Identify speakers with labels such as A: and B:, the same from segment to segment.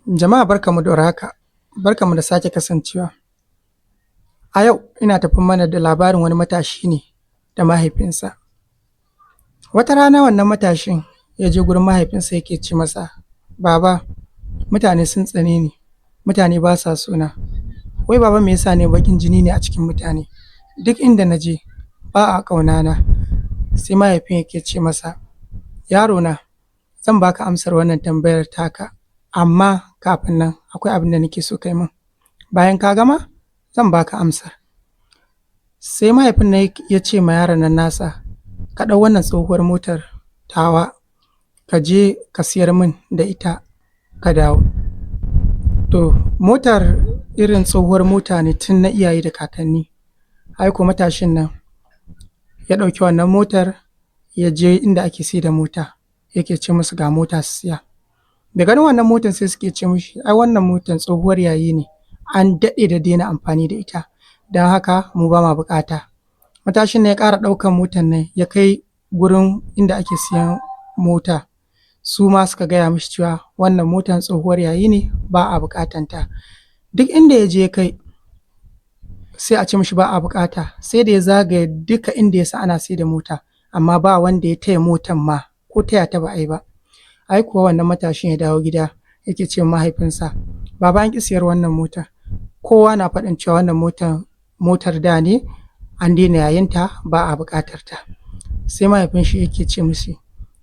A: Jama'a barkanmu da warhaka, barkanmu da sake kasancewa. A yau ina tafi mana da labarin wani matashi ne da mahaifinsa. Wata rana wannan matashin ya je gurin mahaifinsa yake ce masa, Baba, mutane sun tsane ni, mutane ba sa so na. Wai baba me yasa ne baƙin jini ne a cikin mutane? Duk inda na je ba a ƙaunana. Sai mahaifin yake ce masa, Yarona, zan baka amsar wannan tambayar taka, amma kafin nan akwai abin da nake so kai min. Bayan ka gama zan baka amsar. Sai mahaifin nan ya ce ma yaron nan nasa, ka ɗau wannan tsohuwar motar tawa ka je ka siyar min da ita ka dawo. To motar irin tsohuwar mota ne tun na iyaye da kakanni. Ai ko matashin nan ya ɗauki wannan motar ya je inda ake sai da mota, yake ce musu ga mota su siya. Da ganin wannan motar sai suke ce mishi, ai wannan motar tsohuwar yayi ne, an daɗe da daina amfani da ita, don haka mu ba ma buƙata. Matashin nan ya ƙara ɗaukan motar nan ya kai gurin inda ake siyan mota, su ma suka gaya mishi cewa wannan motar tsohuwar yayi ne, ba a buƙatanta. Duk inda ya je kai sai a ce mishi ba a buƙata, sai da ya zagaye duka inda ya sa ana sai da mota, amma ba wanda ya taya motar ma ko taya ta ba a yi ba. Ai kuwa wannan matashin ya dawo gida yake ce mahaifinsa, Baba, an ƙi siyar wannan motar, kowa na faɗin cewa wannan motar da ne, an daina yayinta, ba a buƙatar ta. Sai mahaifin shi yake ce musu,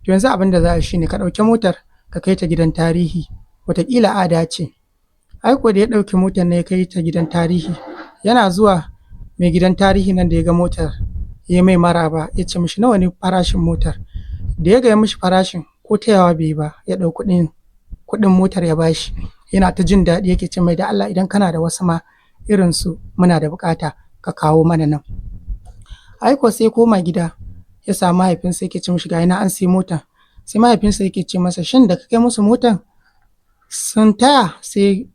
A: to yanzu abin da za a shi ne ka ɗauki motar ka kai ta gidan tarihi, wataƙila a dace. Ai kuwa da ya ɗauki motar na ya kai ta gidan tarihi, yana zuwa mai gidan tarihi nan da ya ga motar ya mai maraba, ya ce mishi nawa ne farashin motar. Da ya gaya mishi farashin ko tayawa bai yi ba, ya ɗau kuɗin motar ya bashi. Yana ta jin daɗi yake ce mai da Allah idan kana da wasu ma irin su muna da buƙata ka kawo mana nan. Ai kuwa sai koma gida ya samu mahaifinsa yake ce mishi ga ina an sai motar. Sai mahaifinsa yake ce masa, shin da ka kai musu motar sun taya? Sai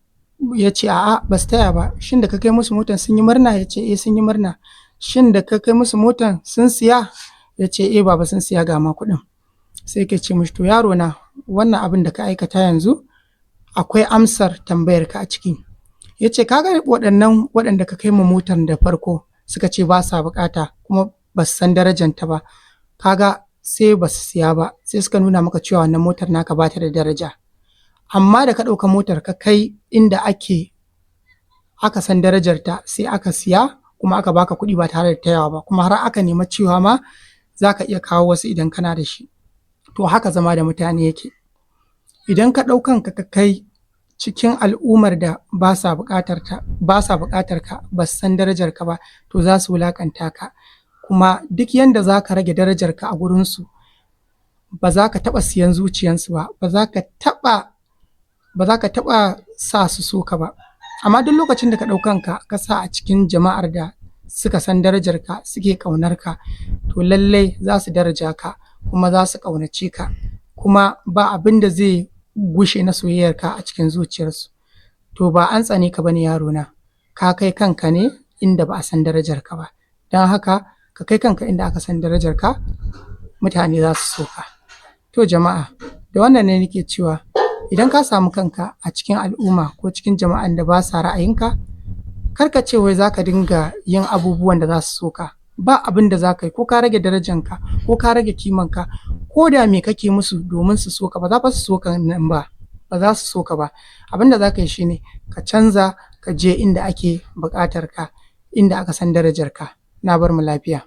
A: ya ce a'a ba su taya ba. Shin da ka kai musu motar sun yi murna? Ya ce sun yi murna. Shin da ka kai musu motar sun siya? Ya ce baba sun siya, ga ma kuɗin. Sai ke ce mishi, to yaro na, wannan abin da ka aikata yanzu akwai amsar tambayar ka a ciki. Ya ce kaga waɗanda ka kai ma motar da farko suka ce ba sa bukata kuma ba su san darajanta ba, kaga sai ba su siya ba, sai suka nuna maka cewa wannan motar naka ba ta da daraja. Amma da ka ɗauka motar ka kai inda aka san darajarta, sai aka siya kuma aka baka kuɗi ba tare da tayawa ba, kuma har aka nema cewa ma za ka iya kawo wasu idan kana da shi. To haka zama da mutane yake. Idan ka ɗau kanka ka kai cikin al'ummar da ba sa buƙatar ka, ba su san darajar ka ba, to za su wulaƙanta ka. Kuma duk yanda za ka rage darajar ka a gurinsu, ba za ka taɓa siyan zuciyansu ba, ba za ka taɓa sa su so ka ba. Amma duk lokacin da ka ɗau kanka ka sa a cikin jama'ar da suka san darajar ka, suke ƙaunar ka, to lallai za su daraja ka kuma za su ƙaunace ka, kuma ba abin da zai gushe na soyayyar ka a cikin zuciyarsu. To ba an tsane ka bane yaro na, ka kai kanka ne inda ba a san darajar ka ba. Don haka ka kai kanka inda aka san darajar ka, mutane za su so ka. To jama'a, da wannan ne nake cewa idan ka samu kanka a cikin al'umma ko cikin jama'an da ba sa ra'ayinka, kar ka ce wai za ka dinga yin abubuwan da za su so ka. Ba abin da za ka yi, ko ka rage darajanka ko ka rage kimanka, ko da me kake musu domin su so ka, ba za su so ka nan ba, ba za su so ka ba. Abin da za ka yi shine ka canza, ka je inda ake buƙatar ka, inda aka san darajar ka. Na bar mu lafiya.